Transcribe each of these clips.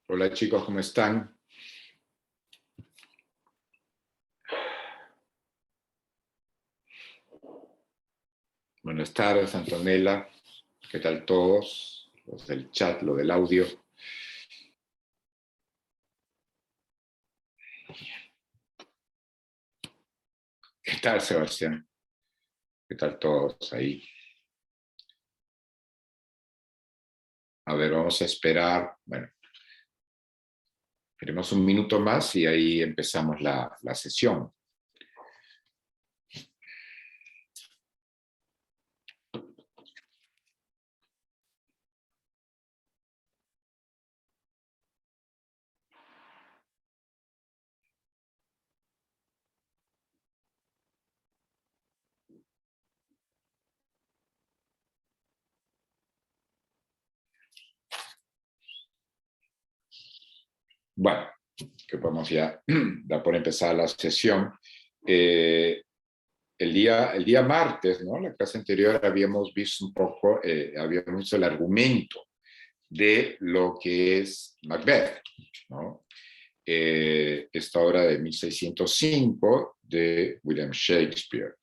Hola chicos, ¿cómo están? Buenas tardes, Antonella. ¿Qué tal todos? Los del chat, lo del audio. ¿Qué tal, Sebastián? ¿Qué tal todos ahí? A ver, vamos a esperar. Bueno, esperemos un minuto más y ahí empezamos la sesión. Bueno, que podemos ya dar por empezar la sesión. El día martes, ¿no? La clase anterior habíamos visto un poco, habíamos visto el argumento de lo que es Macbeth, ¿no? Esta obra de 1605 de William Shakespeare.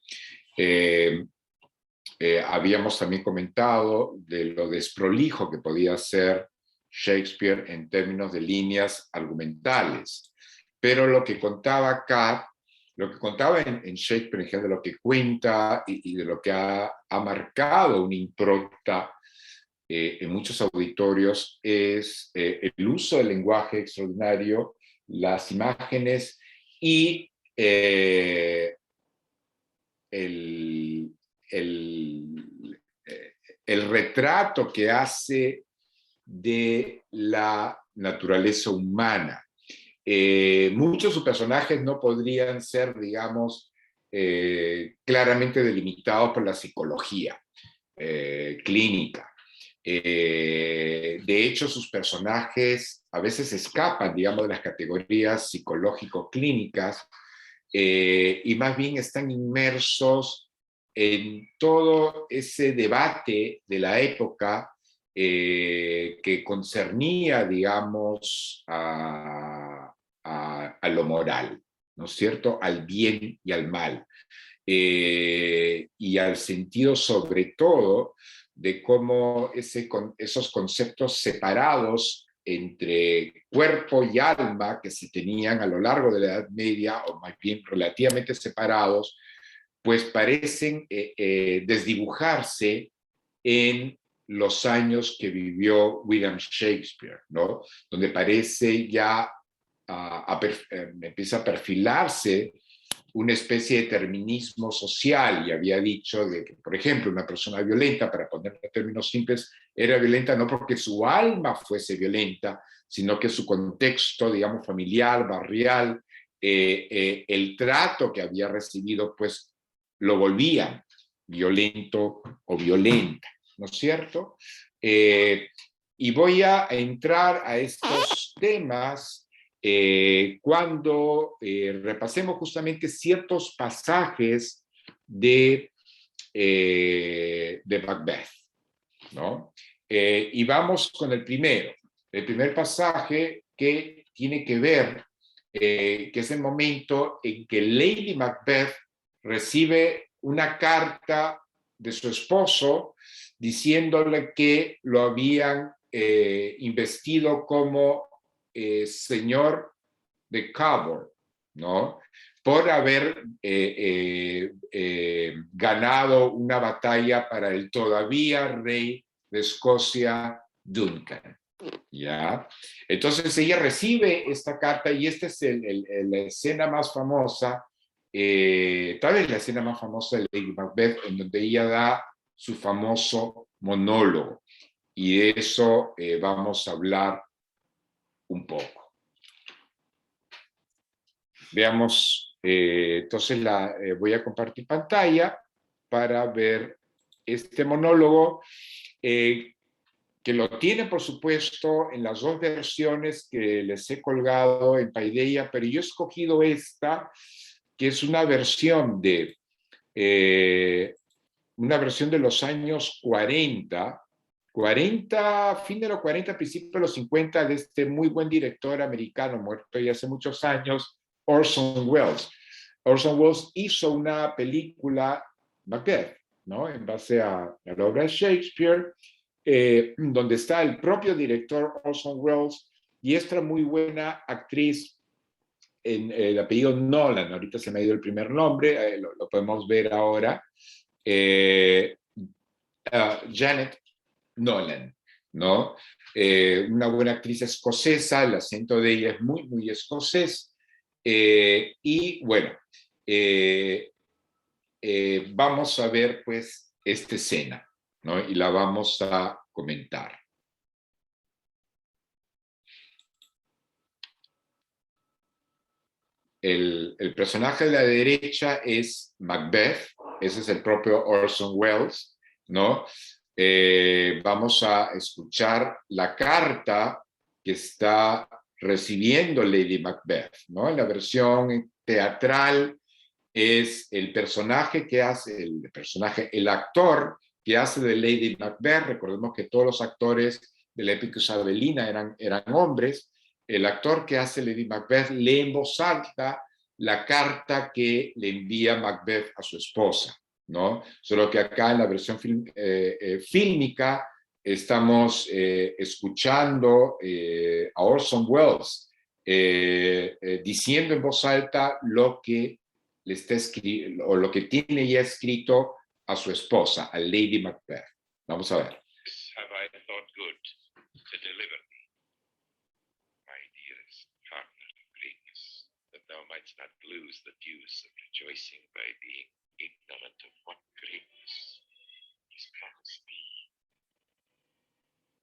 Habíamos también comentado de lo desprolijo que podía ser Shakespeare en términos de líneas argumentales, pero lo que contaba acá, lo que contaba en Shakespeare en general, de lo que cuenta y de lo que ha marcado una impronta en muchos auditorios es el uso del lenguaje extraordinario, las imágenes y el, el, el retrato que hace de la naturaleza humana. Muchos de sus personajes no podrían ser, digamos, claramente delimitados por la psicología clínica. De hecho, sus personajes a veces escapan, digamos, de las categorías psicológico-clínicas y más bien están inmersos en todo ese debate de la época que concernía, digamos, a lo moral, ¿no es cierto?, al bien y al mal, y al sentido sobre todo de cómo esos conceptos separados entre cuerpo y alma que se tenían a lo largo de la Edad Media, o más bien relativamente separados, pues parecen desdibujarse en los años que vivió William Shakespeare, ¿no? Donde parece ya empieza a perfilarse una especie de determinismo social, y había dicho de que, por ejemplo, una persona violenta, para poner en términos simples, era violenta no porque su alma fuese violenta, sino que su contexto, digamos, familiar, barrial, el trato que había recibido, pues lo volvía violento o violenta, ¿no es cierto? Y voy a entrar a estos temas cuando repasemos justamente ciertos pasajes de Macbeth, ¿no? Y vamos con el primer pasaje que tiene que ver, que es el momento en que Lady Macbeth recibe una carta de su esposo diciéndole que lo habían investido como señor de Cabot, ¿no? Por haber ganado una batalla para el todavía rey de Escocia, Duncan. ¿Ya? Entonces ella recibe esta carta y esta es la escena más famosa, tal vez la escena más famosa de Lady Macbeth, en donde ella da su famoso monólogo. Y de eso vamos a hablar un poco. Veamos, entonces voy a compartir pantalla para ver este monólogo, que lo tiene, por supuesto, en las dos versiones que les he colgado en Paideia, pero yo he escogido esta, que es una versión de los años 40, fin de los 40, principios de los 50, de este muy buen director americano, muerto ya hace muchos años, Orson Welles. Orson Welles hizo una película, Macbeth, ¿no? En base a la obra de Shakespeare, donde está el propio director Orson Welles y esta muy buena actriz, en el apellido Nolan, ahorita se me ha ido el primer nombre, lo podemos ver ahora, Janet Nolan, ¿no? Una buena actriz escocesa, el acento de ella es muy, muy escocés, y bueno, vamos a ver pues esta escena, ¿no? Y la vamos a comentar. El personaje de la derecha es Macbeth, ese es el propio Orson Welles, ¿no? Vamos a escuchar la carta que está recibiendo Lady Macbeth, ¿no? En la versión teatral es el personaje que hace, el actor que hace de Lady Macbeth. Recordemos que todos los actores de la épica isabelina eran hombres. El actor que hace Lady Macbeth lee en voz alta la carta que le envía Macbeth a su esposa, ¿no? Solo que acá en la versión fílmica estamos escuchando a Orson Welles diciendo en voz alta lo que le está o lo que tiene ya escrito a su esposa, a Lady Macbeth. Vamos a ver. Have I thought good to deliver thee, my dearest partner of greatness, that thou mightst not lose the dues of rejoicing by being ignorant of what greatness is promised thee.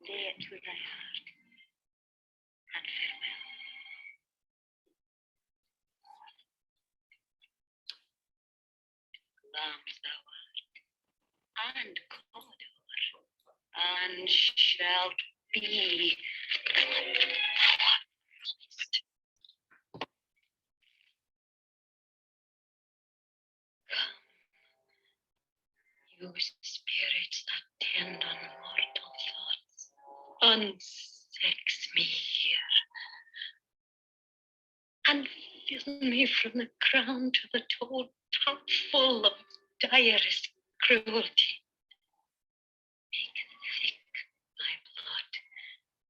Lay it to thy heart, and farewell. Lambs thou art, and Cawdor, and shalt be. You spirits that tend on mortal thoughts, unsex me here, and fill me from the crown to the toe, top full of direst cruelty. Make thick my blood,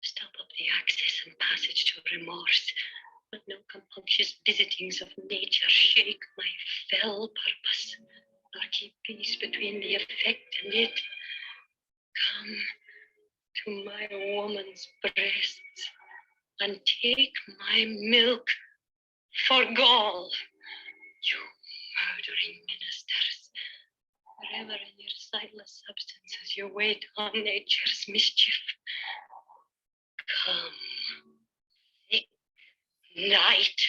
stop up the access and passage to remorse, but no compunctious visitings of nature shake my fell purpose, nor keep peace between the effect and it. Come to my woman's breasts, and take my milk for gall. You murdering ministers, forever in your sightless substances you wait on nature's mischief. Come, thick night,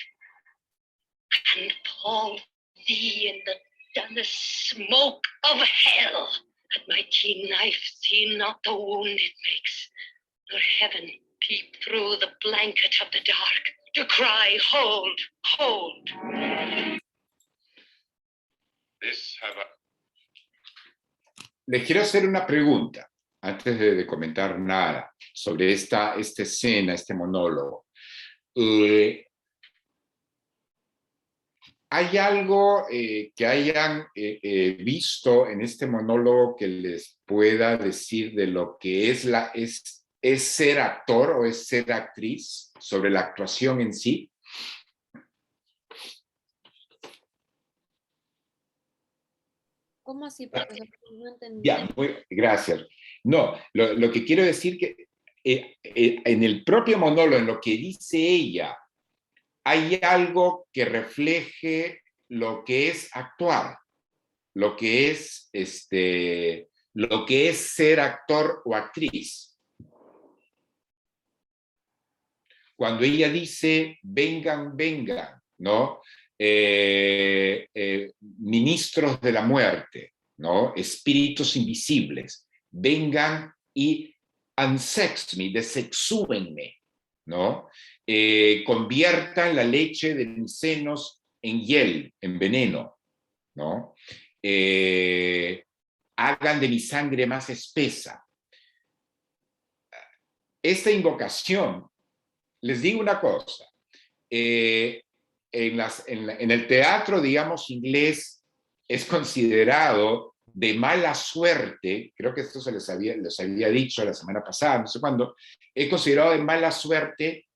and fall thee in the dullest smoke of hell. At my keen knife see not the wound it makes, nor heaven peep through the blanket of the dark to cry, hold, hold. This have a... Les quiero hacer una pregunta antes de comentar nada sobre esta escena, este monólogo. ¿Hay algo que hayan visto en este monólogo que les pueda decir de lo que es ser actor o es ser actriz, sobre la actuación en sí? ¿Cómo así, profesor? No entendí. Ya, gracias. No, lo que quiero decir que en el propio monólogo, en lo que dice ella, hay algo que refleje lo que es actuar, lo que es ser actor o actriz. Cuando ella dice vengan, vengan, ¿no? ministros de la muerte, ¿no? Espíritus invisibles, vengan y unsex me, desexúenme, ¿no? Conviertan la leche de mis senos en hiel, en veneno, ¿no? Hagan de mi sangre más espesa. Esta invocación, les digo una cosa, en el teatro, digamos, inglés es considerado de mala suerte, creo que esto les había dicho la semana pasada, no sé cuándo, es considerado de mala suerte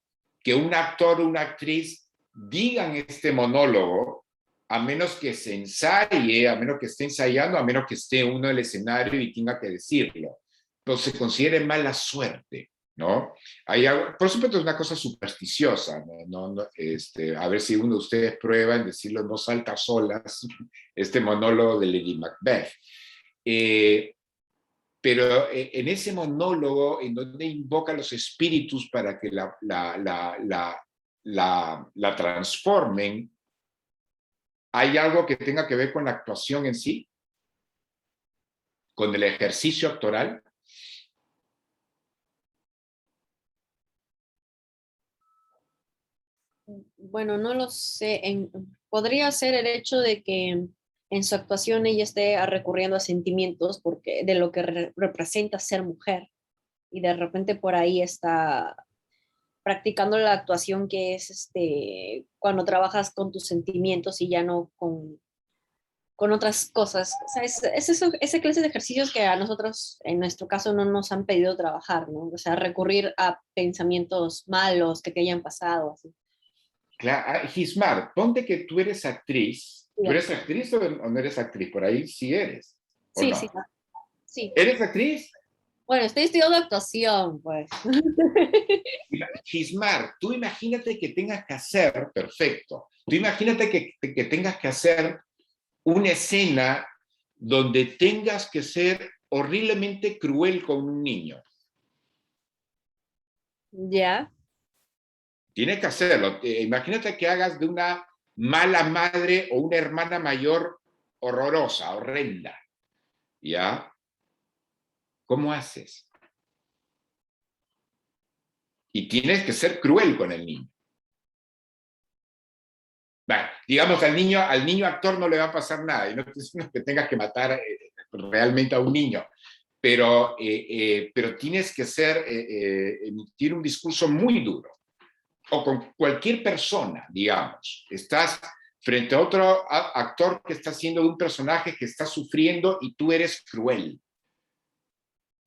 que un actor o una actriz digan este monólogo, a menos que se ensaye, a menos que esté ensayando, a menos que esté uno en el escenario y tenga que decirlo. Pero se considera mala suerte, ¿no? Por supuesto, es una cosa supersticiosa, ¿no? A ver si uno de ustedes prueba en decirlo en voz alta solas, este monólogo de Lady Macbeth. Pero en ese monólogo, en donde invoca a los espíritus para que la transformen, ¿hay algo que tenga que ver con la actuación en sí? ¿Con el ejercicio actoral? Bueno, no lo sé. Podría ser el hecho de que en su actuación ella esté recurriendo a sentimientos porque de lo que representa ser mujer y de repente por ahí está practicando la actuación que es cuando trabajas con tus sentimientos y ya no con otras cosas. O sea, esa clase de ejercicios que a nosotros, en nuestro caso, no nos han pedido trabajar, ¿no? O sea, recurrir a pensamientos malos que te hayan pasado, así. Claro, Gismar, ponte que tú eres actriz. ¿Tú Ya. eres actriz o no eres actriz? Por ahí sí eres, ¿o Sí, sí, no? sí. ¿Eres actriz? Bueno, estoy estudiando actuación, pues. Gismar, tú imagínate que tengas que hacer, perfecto, tú imagínate que tengas que hacer una escena donde tengas que ser horriblemente cruel con un niño. Ya. Tienes que hacerlo. Imagínate que hagas de una mala madre o una hermana mayor horrorosa, horrenda. ¿Ya? ¿Cómo haces? Y tienes que ser cruel con el niño. Bueno, digamos, al niño actor no le va a pasar nada, y no es que tengas que matar realmente a un niño, pero tienes que emitir un discurso muy duro, o con cualquier persona, digamos. Estás frente a otro actor que está haciendo de un personaje que está sufriendo y tú eres cruel.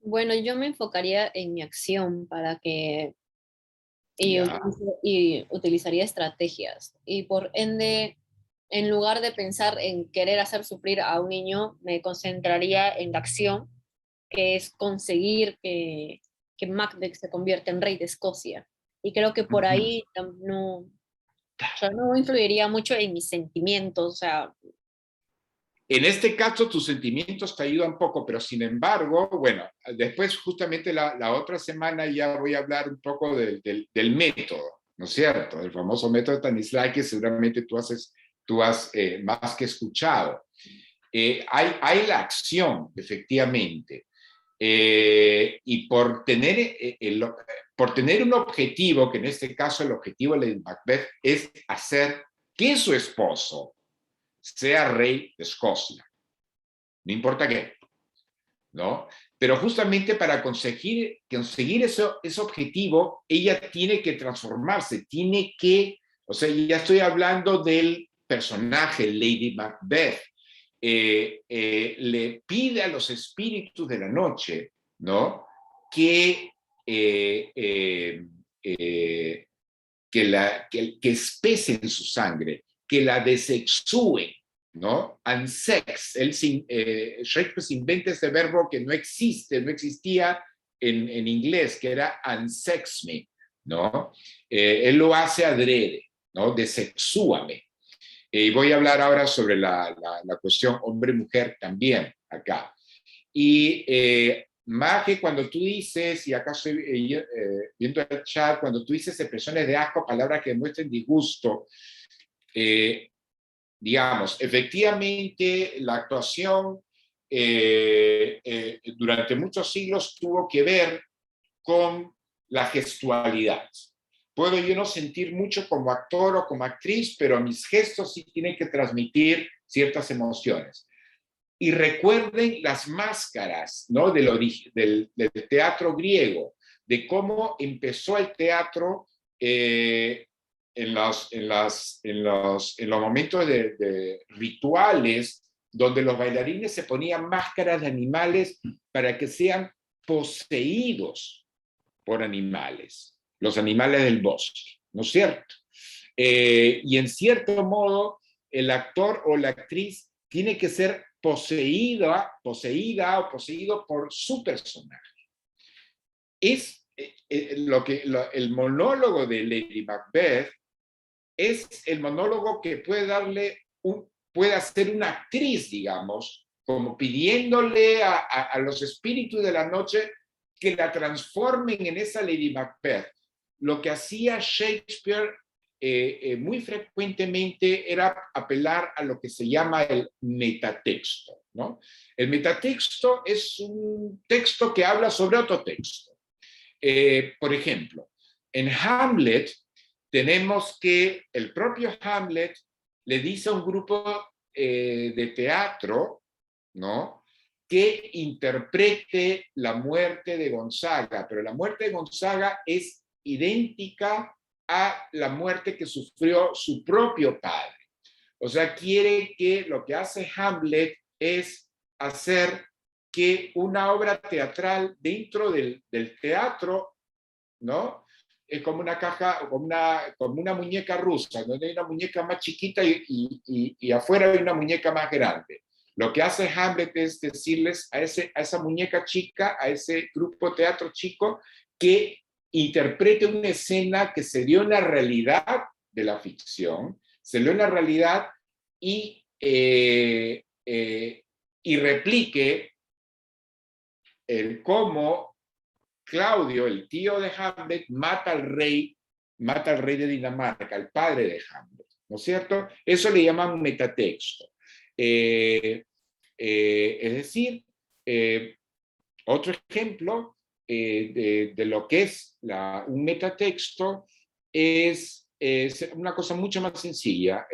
Bueno, yo me enfocaría en mi acción para que ¿Ya? y utilizaría estrategias. Y por ende, en lugar de pensar en querer hacer sufrir a un niño, me concentraría en la acción, que es conseguir que Macbeth se convierta en rey de Escocia. Y creo que por ahí no, o sea, no influiría mucho en mis sentimientos, o sea, En este caso, tus sentimientos te ayudan poco, pero sin embargo, bueno, después justamente la otra semana ya voy a hablar un poco del método, ¿no es cierto? El famoso método de Stanislavski que seguramente tú has más que escuchado. Hay la acción, efectivamente, y por tener un objetivo, que en este caso el objetivo de Macbeth es hacer que su esposo sea rey de Escocia, no importa qué, ¿no? Pero justamente para conseguir ese objetivo, ella tiene que transformarse, o sea, ya estoy hablando del personaje Lady Macbeth, le pide a los espíritus de la noche, ¿no? Que, eh, eh, eh, que espesen su sangre, que la desexúen, ¿no? Unsex. Shakespeare se inventa este verbo que no existía en inglés, que era unsex me, ¿no? Él lo hace adrede, ¿no? Desexúame. Y voy a hablar ahora sobre la cuestión hombre-mujer también acá. Y Maje, cuando tú dices, y acá estoy viendo el chat, cuando tú dices expresiones de asco, palabras que demuestren disgusto, digamos, efectivamente la actuación durante muchos siglos tuvo que ver con la gestualidad. Puedo yo no sentir mucho como actor o como actriz, pero mis gestos sí tienen que transmitir ciertas emociones. Y recuerden las máscaras, ¿no? del teatro griego, de cómo empezó el teatro en los momentos de rituales, donde los bailarines se ponían máscaras de animales para que sean poseídos por animales, los animales del bosque, ¿no es cierto? Y en cierto modo, el actor o la actriz tiene que ser poseída o poseído por su personaje. Es el monólogo de Lady Macbeth es el monólogo que puede hacer una actriz, digamos, como pidiéndole a los espíritus de la noche que la transformen en esa Lady Macbeth. Lo que hacía Shakespeare muy frecuentemente era apelar a lo que se llama el metatexto, ¿no? El metatexto es un texto que habla sobre otro texto. Por ejemplo, en Hamlet tenemos que el propio Hamlet le dice a un grupo de teatro, ¿no?, que interprete la muerte de Gonzaga, pero la muerte de Gonzaga es idéntica a la muerte que sufrió su propio padre. O sea, quiere que lo que hace Hamlet es hacer que una obra teatral dentro del teatro, ¿no?, es como una caja, como una muñeca rusa, donde hay una muñeca más chiquita y afuera hay una muñeca más grande. Lo que hace Hamlet es decirles a esa muñeca chica, a ese grupo teatro chico, que interprete una escena que se dio en la realidad de la ficción, se dio en la realidad y replique el cómo Claudio, el tío de Hamlet, mata al rey de Dinamarca, el padre de Hamlet, ¿no es cierto? Eso le llaman metatexto. Es decir, otro ejemplo de lo que es un metatexto es una cosa mucho más sencilla.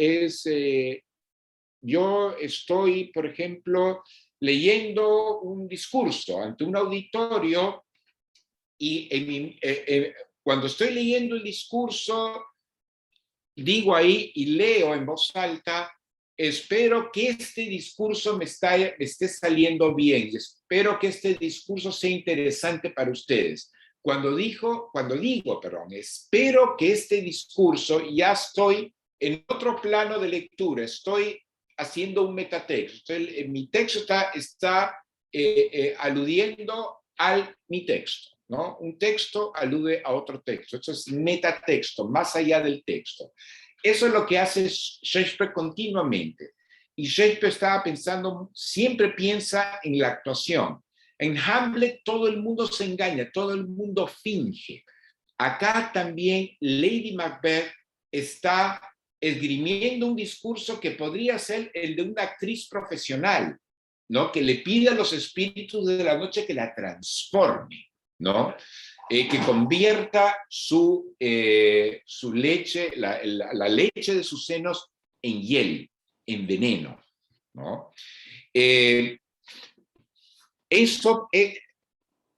Yo estoy, por ejemplo, leyendo un discurso ante un auditorio y cuando estoy leyendo el discurso, digo ahí y leo en voz alta: espero que este discurso me esté saliendo bien, espero que este discurso sea interesante para ustedes. Cuando digo, espero que este discurso, ya estoy en otro plano de lectura, estoy haciendo un metatexto. Mi texto está aludiendo a mi texto, ¿no? Un texto alude a otro texto. Eso es metatexto, más allá del texto. Eso es lo que hace Shakespeare continuamente. Y Shakespeare estaba pensando, siempre piensa en la actuación. En Hamlet todo el mundo se engaña, todo el mundo finge. Acá también Lady Macbeth está esgrimiendo un discurso que podría ser el de una actriz profesional, ¿no?, que le pide a los espíritus de la noche que la transforme, ¿no?, que convierta su leche, la leche de sus senos en hiel, en veneno, ¿no? Esa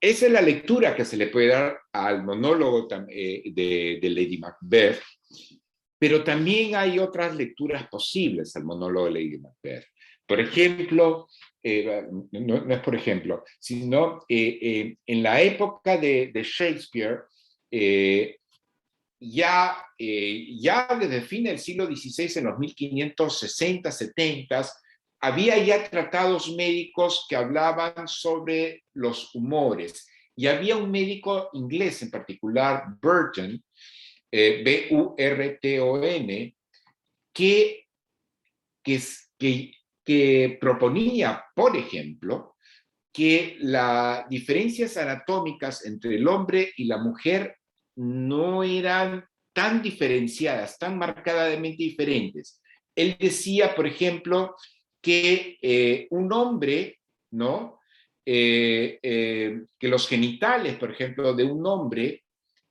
es la lectura que se le puede dar al monólogo de Lady Macbeth, pero también hay otras lecturas posibles al monólogo de Lady Macbeth. Por ejemplo, no es por ejemplo, sino en la época de Shakespeare, ya desde el fin del siglo XVI, en los 1560, 70, había ya tratados médicos que hablaban sobre los humores. Y había un médico inglés en particular, Burton, B-U-R-T-O-N, que proponía, por ejemplo, que las diferencias anatómicas entre el hombre y la mujer no eran tan diferenciadas, tan marcadamente diferentes, él decía, por ejemplo, que un hombre, ¿no? Que los genitales, por ejemplo, de un hombre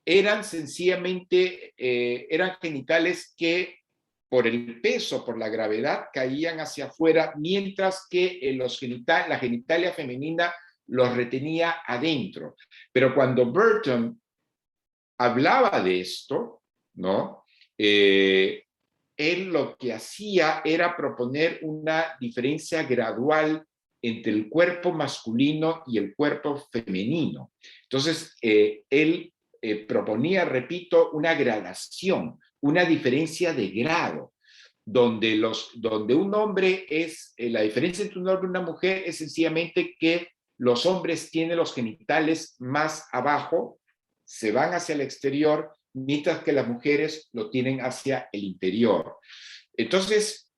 eran sencillamente, eran genitales que por el peso, por la gravedad, caían hacia afuera, mientras que la genitalia femenina los retenía adentro. Pero cuando Burton hablaba de esto, ¿no? Él lo que hacía era proponer una diferencia gradual entre el cuerpo masculino y el cuerpo femenino. Entonces, él proponía, repito, una gradación, una diferencia de grado, donde un hombre es, la diferencia entre un hombre y una mujer es sencillamente que los hombres tienen los genitales más abajo, se van hacia el exterior, mientras que las mujeres lo tienen hacia el interior. Entonces,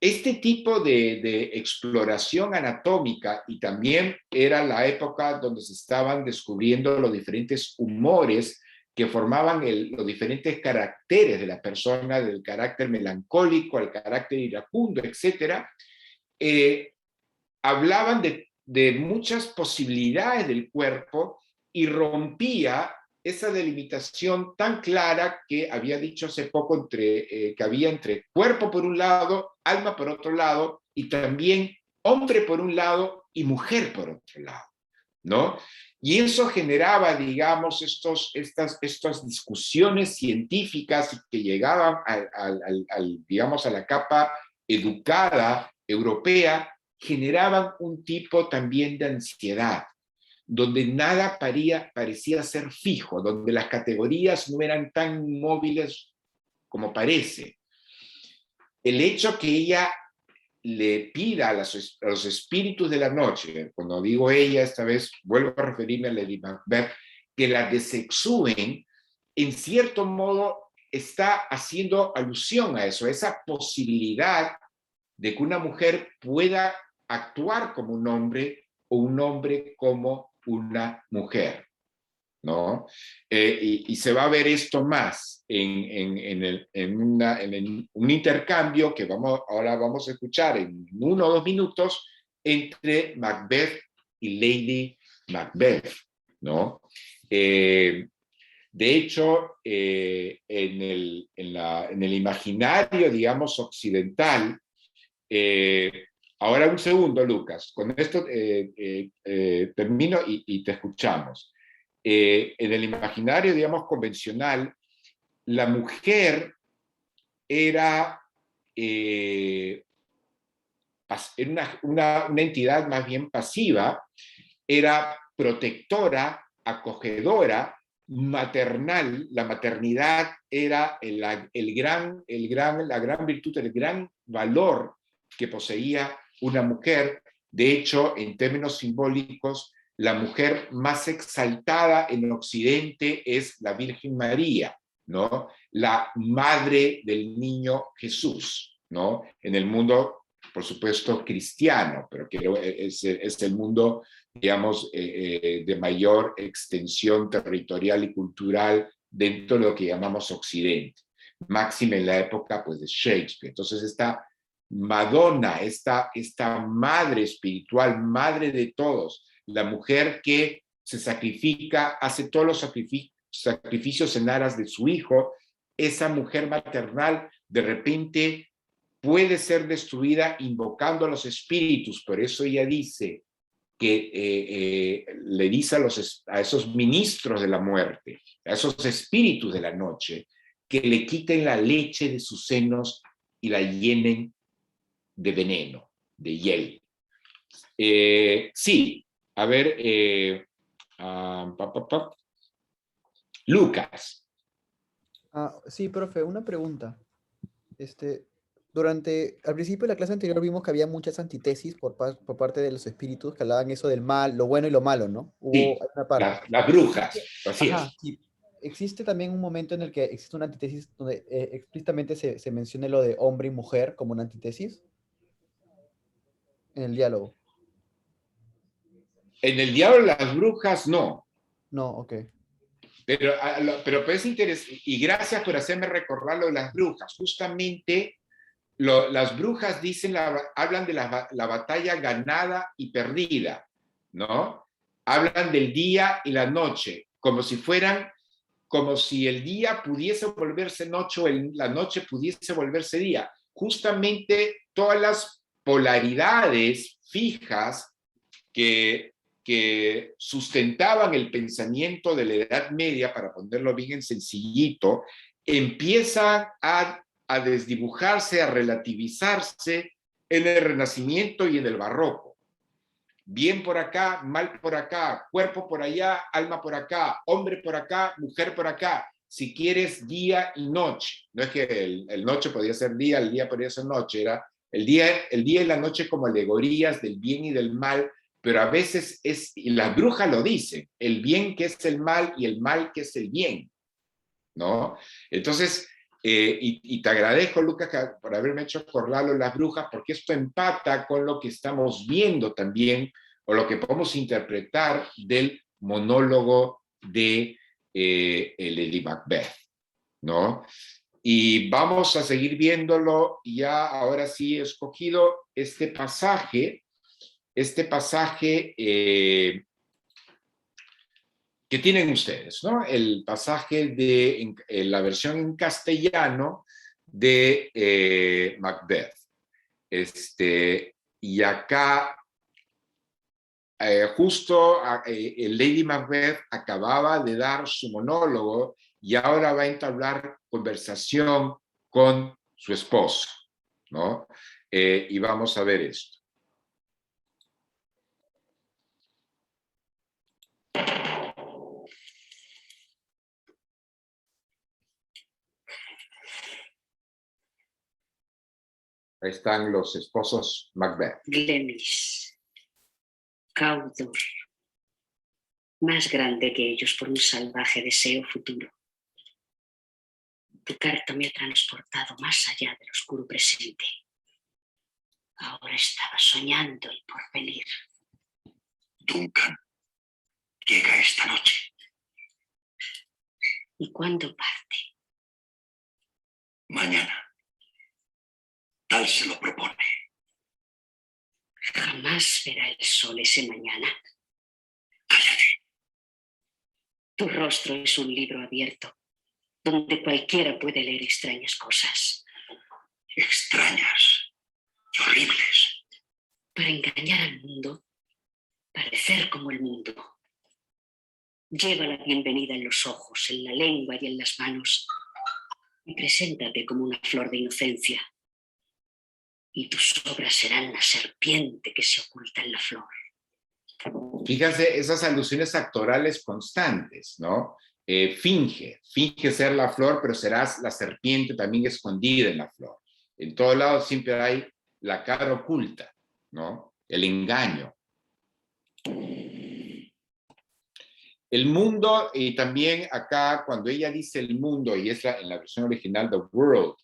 este tipo de exploración anatómica, y también era la época donde se estaban descubriendo los diferentes humores que formaban los diferentes caracteres de la persona, del carácter melancólico al carácter iracundo, etc., hablaban de muchas posibilidades del cuerpo y rompía esa delimitación tan clara que había dicho hace poco que había entre cuerpo por un lado, alma por otro lado, y también hombre por un lado y mujer por otro lado, ¿no? Y eso generaba, digamos, estas discusiones científicas que llegaban digamos, a la capa educada europea, generaban un tipo también de ansiedad, donde nada parecía ser fijo, donde las categorías no eran tan móviles como parece. El hecho que ella le pida a los espíritus de la noche, cuando digo ella, esta vez vuelvo a referirme a Lady Macbeth, que la desexúen, en cierto modo está haciendo alusión a eso, a esa posibilidad de que una mujer pueda actuar como un hombre o un hombre como una mujer, ¿no? Y se va a ver esto más en un intercambio que ahora vamos a escuchar en 1 o 2 minutos entre Macbeth y Lady Macbeth, ¿no? De hecho, en el imaginario, digamos, occidental, ahora un segundo, Lucas, con esto termino y te escuchamos. En el imaginario, digamos, convencional, la mujer era, una entidad más bien pasiva, era protectora, acogedora, maternal. La maternidad era la gran virtud, el gran valor que poseía una mujer. De hecho, en términos simbólicos, la mujer más exaltada en Occidente es la Virgen María, ¿no? La madre del niño Jesús, ¿no? En el mundo, por supuesto, cristiano, pero que es el mundo, digamos, de mayor extensión territorial y cultural dentro de lo que llamamos Occidente. Máxime en la época, pues, de Shakespeare. Entonces, esta Madonna, esta madre espiritual, madre de todos, la mujer que se sacrifica, hace todos los sacrificios en aras de su hijo, esa mujer maternal de repente puede ser destruida invocando a los espíritus. Por eso ella dice que le dice a esos ministros de la muerte, a esos espíritus de la noche, que le quiten la leche de sus senos y la llenen de veneno, de hiel. Sí, a ver, Lucas. Sí, profe, una pregunta. Al principio de la clase anterior vimos que había muchas antítesis por parte de los espíritus que hablaban eso del mal, lo bueno y lo malo, ¿no? Sí, Hubo una parte. las brujas, así Ajá, es. sí. Existe también un momento en el que existe una antítesis donde explícitamente se mencione lo de hombre y mujer como una antítesis en el diálogo. En el diablo de las brujas, no. No, ok. Pero es interesante, y gracias por hacerme recordar lo de las brujas. Justamente las brujas dicen, hablan de la batalla ganada y perdida, ¿no? Hablan del día y la noche, como si el día pudiese volverse noche o la noche pudiese volverse día. Justamente todas las polaridades fijas que sustentaban el pensamiento de la Edad Media, para ponerlo bien en sencillito, empiezan a desdibujarse, a relativizarse en el Renacimiento y en el Barroco. Bien por acá, mal por acá, cuerpo por allá, alma por acá, hombre por acá, mujer por acá. Si quieres, día y noche. No es que el noche podía ser día, el día podía ser noche, era el día y la noche como alegorías del bien y del mal, pero a veces y las brujas lo dicen, el bien que es el mal y el mal que es el bien, ¿no? Entonces, y te agradezco, Lucas, por haberme hecho acordarlo de las brujas, porque esto empata con lo que estamos viendo también, o lo que podemos interpretar del monólogo de Lady Macbeth, ¿no? Y vamos a seguir viéndolo. Ya ahora sí he escogido este pasaje que tienen ustedes, ¿no? El pasaje de la versión en castellano de Macbeth. Y acá, justo Lady Macbeth acababa de dar su monólogo y ahora va a entablar conversación con su esposo, ¿no? Y vamos a ver esto. Ahí están los esposos Macbeth. Glenis, Cawdor, más grande que ellos por un salvaje deseo futuro. Tu carta me ha transportado más allá del oscuro presente. Ahora estaba soñando el porvenir. Duncan llega esta noche. ¿Y cuándo parte? Mañana. Tal se lo propone. Jamás verá el sol ese mañana. Cállate. Tu rostro es un libro abierto, donde cualquiera puede leer extrañas cosas. Extrañas y horribles. Para engañar al mundo, parecer como el mundo. Lleva la bienvenida en los ojos, en la lengua y en las manos. Y preséntate como una flor de inocencia. Y tus obras serán la serpiente que se oculta en la flor. Fíjense esas alusiones actorales constantes, ¿no? Finge ser la flor, pero serás la serpiente también escondida en la flor. En todos lados siempre hay la cara oculta, ¿no? El engaño. El mundo, y también acá cuando ella dice el mundo, y es en la versión original The World,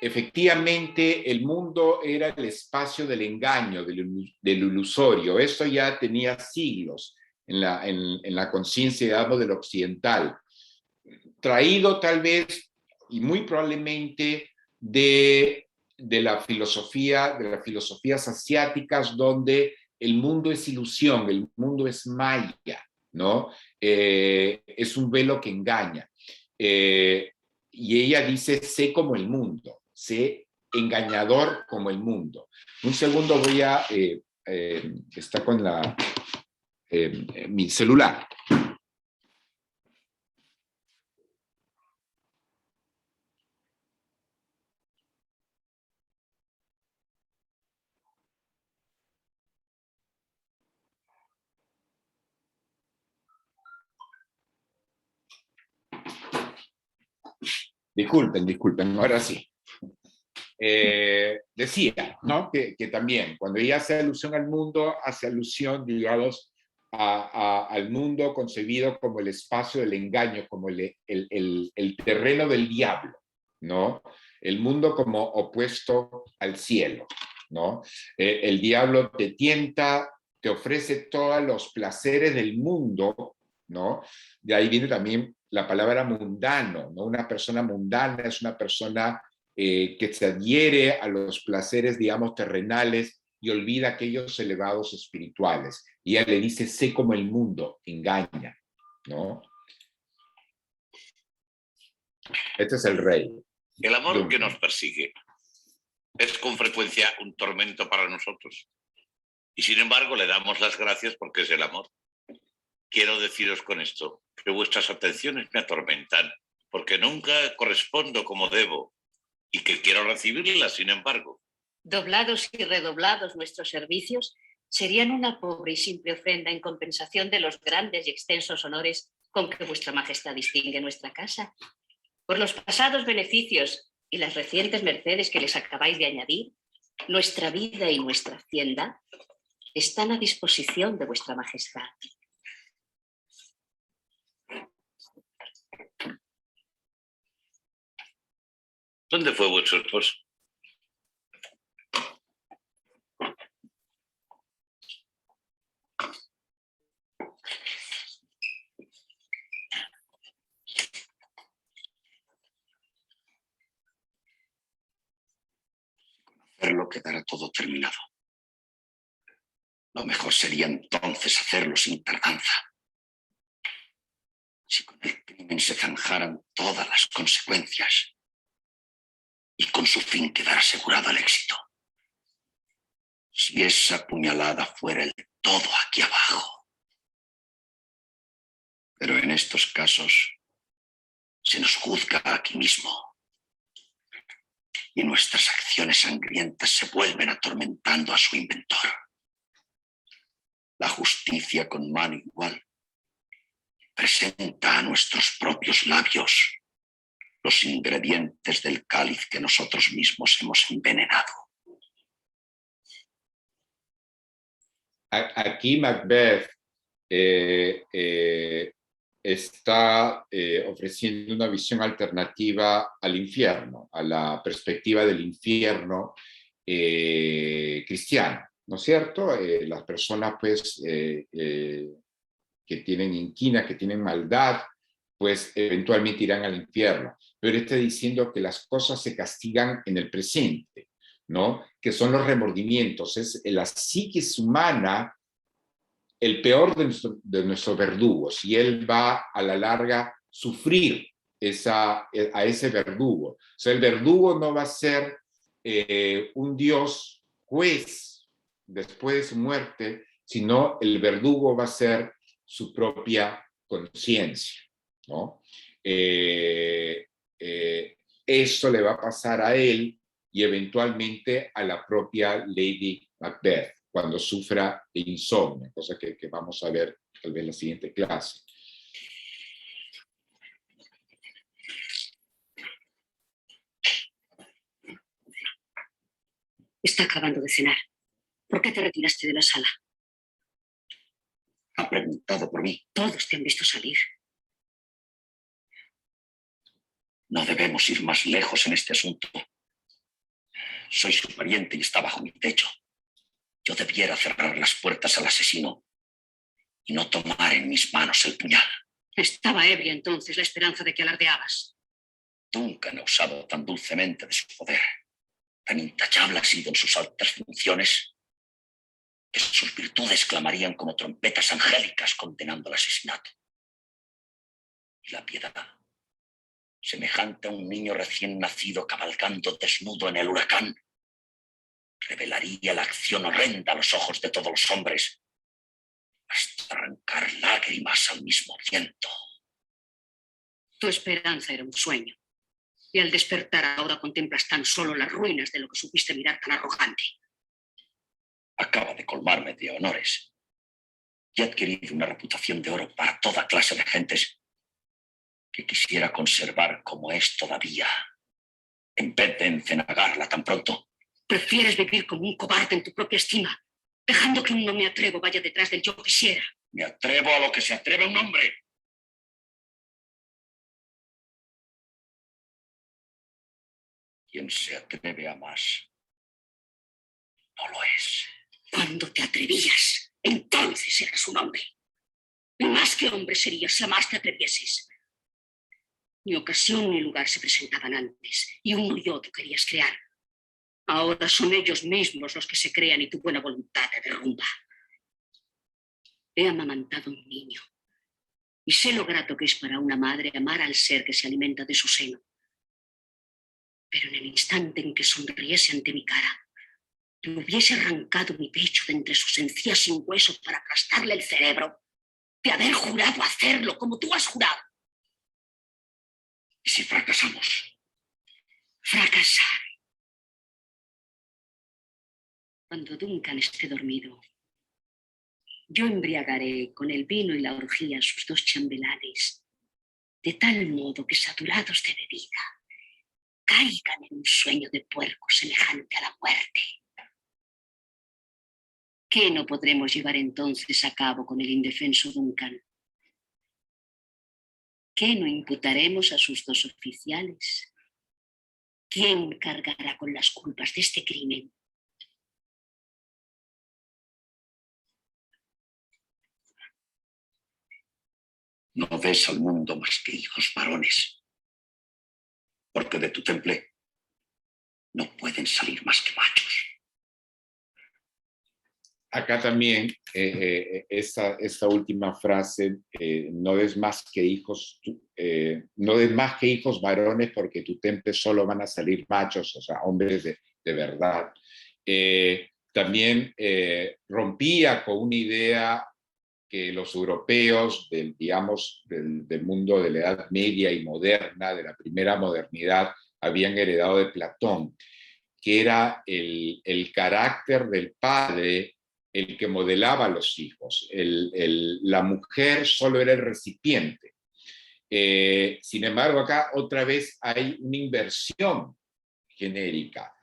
efectivamente el mundo era el espacio del engaño, del ilusorio. Esto ya tenía siglos en la conciencia, digamos, del occidental, traído tal vez y muy probablemente de las filosofías asiáticas, donde el mundo es ilusión, el mundo es maya, ¿no? Es un velo que engaña. Y ella dice, sé como el mundo, sé engañador como el mundo. Un segundo, voy a... está con mi celular. Disculpen, ahora sí. Decía, ¿no? Que también, cuando ella hace alusión al mundo, hace alusión, digamos, al mundo concebido como el espacio del engaño, como el terreno del diablo, ¿no? El mundo como opuesto al cielo, ¿no? El diablo te tienta, te ofrece todos los placeres del mundo, ¿no? De ahí viene también la palabra mundano, ¿no? Una persona mundana es una persona que se adhiere a los placeres, digamos, terrenales y olvida aquellos elevados espirituales. Y ella le dice, sé como el mundo, engaña, ¿no? Este es el rey. El amor que nos persigue es con frecuencia un tormento para nosotros. Y sin embargo le damos las gracias porque es el amor. Quiero deciros con esto que vuestras atenciones me atormentan porque nunca correspondo como debo y que quiero recibirlas, sin embargo. Doblados y redoblados nuestros servicios serían una pobre y simple ofrenda en compensación de los grandes y extensos honores con que vuestra majestad distingue nuestra casa. Por los pasados beneficios y las recientes mercedes que les acabáis de añadir, nuestra vida y nuestra hacienda están a disposición de vuestra majestad. ¿Dónde fue vuestro esposo? Hacerlo quedará todo terminado. Lo mejor sería entonces hacerlo sin tardanza. Si con el crimen se zanjaran todas las consecuencias y con su fin quedara asegurado el éxito. Si esa puñalada fuera el todo aquí abajo. Pero en estos casos se nos juzga aquí mismo y nuestras acciones sangrientas se vuelven atormentando a su inventor. La justicia con mano igual presenta a nuestros propios labios los ingredientes del cáliz que nosotros mismos hemos envenenado. Aquí Macbeth está ofreciendo una visión alternativa al infierno, a la perspectiva del infierno cristiana, ¿no es cierto? Las personas, pues, que tienen inquina, que tienen maldad, pues eventualmente irán al infierno. Pero está diciendo que las cosas se castigan en el presente, ¿no? Que son los remordimientos, es la psiquis humana el peor de nuestros verdugos, y él va a la larga sufrir a ese verdugo. O sea, el verdugo no va a ser un Dios juez después de su muerte, sino el verdugo va a ser su propia conciencia, ¿no? Eso le va a pasar a él y eventualmente a la propia Lady Macbeth cuando sufra de insomnio, cosa que vamos a ver tal vez en la siguiente clase. Está acabando de cenar. ¿Por qué te retiraste de la sala? Ha preguntado por mí. Todos te han visto salir. No debemos ir más lejos en este asunto. Soy su pariente y está bajo mi techo. Yo debiera cerrar las puertas al asesino y no tomar en mis manos el puñal. Estaba ebria entonces la esperanza de que alardeabas. Duncan ha usado tan dulcemente de su poder, tan intachable ha sido en sus altas funciones, que sus virtudes clamarían como trompetas angélicas condenando el asesinato. Y la piedad, semejante a un niño recién nacido cabalgando desnudo en el huracán, revelaría la acción horrenda a los ojos de todos los hombres, hasta arrancar lágrimas al mismo tiempo. Tu esperanza era un sueño, y al despertar ahora contemplas tan solo las ruinas de lo que supiste mirar tan arrogante. Acaba de colmarme de honores y ha adquirido una reputación de oro para toda clase de gentes que quisiera conservar como es todavía, en vez de encenagarla tan pronto. Prefieres vivir como un cobarde en tu propia estima, dejando que un no me atrevo vaya detrás del yo quisiera. Me atrevo a lo que se atreve un hombre. Quien se atreve a más, no lo es. Cuando te atrevías, entonces eras un hombre. Más que hombre serías si jamás te atrevieses. Ni ocasión ni lugar se presentaban antes, y uno y otro querías crear. Ahora son ellos mismos los que se crean y tu buena voluntad te derrumba. He amamantado a un niño, y sé lo grato que es para una madre amar al ser que se alimenta de su seno. Pero en el instante en que sonriese ante mi cara, te hubiese arrancado mi pecho de entre sus encías sin hueso para aplastarle el cerebro, de haber jurado hacerlo como tú has jurado. ¿Y si fracasamos? Fracasar. Cuando Duncan esté dormido, yo embriagaré con el vino y la orgía a sus dos chambelanes, de tal modo que, saturados de bebida, caigan en un sueño de puerco semejante a la muerte. ¿Qué no podremos llevar entonces a cabo con el indefenso Duncan? ¿Qué no imputaremos a sus dos oficiales? ¿Quién cargará con las culpas de este crimen? No des al mundo más que hijos varones, porque de tu temple no pueden salir más que machos. Acá también, esta última frase, no des más que hijos, no des más que hijos varones, porque tu temple solo van a salir machos, o sea, hombres de verdad. También rompía con una idea que los europeos del mundo de la Edad Media y moderna, de la primera modernidad, habían heredado de Platón, que era el carácter del padre el que modelaba a los hijos. La mujer solo era el recipiente. Sin embargo, acá otra vez hay una inversión genérica.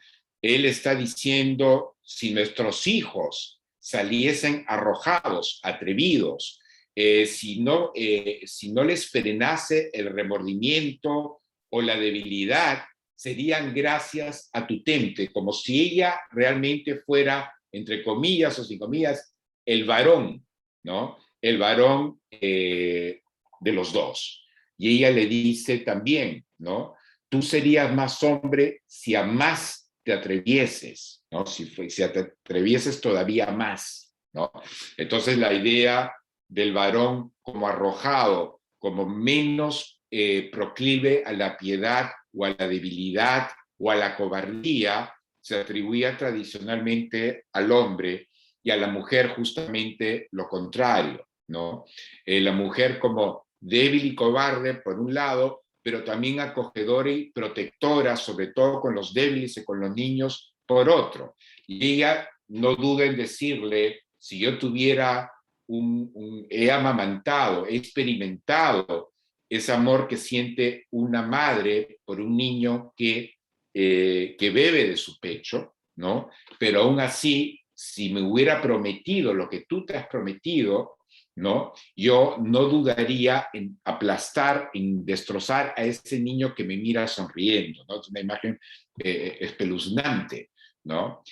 Él está diciendo, si nuestros hijos saliesen arrojados, atrevidos, si no les frenase el remordimiento o la debilidad, serían gracias a tu temple, como si ella realmente fuera, entre comillas o sin comillas, el varón, ¿no? El varón de los dos. Y ella le dice también, ¿no? Tú serías más hombre si a más te atrevieses, ¿no? Si te atrevieses todavía más, ¿no? Entonces la idea del varón como arrojado, como menos proclive a la piedad o a la debilidad o a la cobardía, se atribuía tradicionalmente al hombre, y a la mujer justamente lo contrario, ¿no? La mujer como débil y cobarde por un lado, pero también acogedora y protectora, sobre todo con los débiles y con los niños, por otro. Y ella no duda en decirle, si yo tuviera he amamantado, he experimentado ese amor que siente una madre por un niño que bebe de su pecho, ¿no? Pero aún así, si me hubiera prometido lo que tú te has prometido, ¿no? Yo no dudaría en aplastar, en destrozar a ese niño que me mira sonriendo, ¿no? Es una imagen espeluznante, ¿no?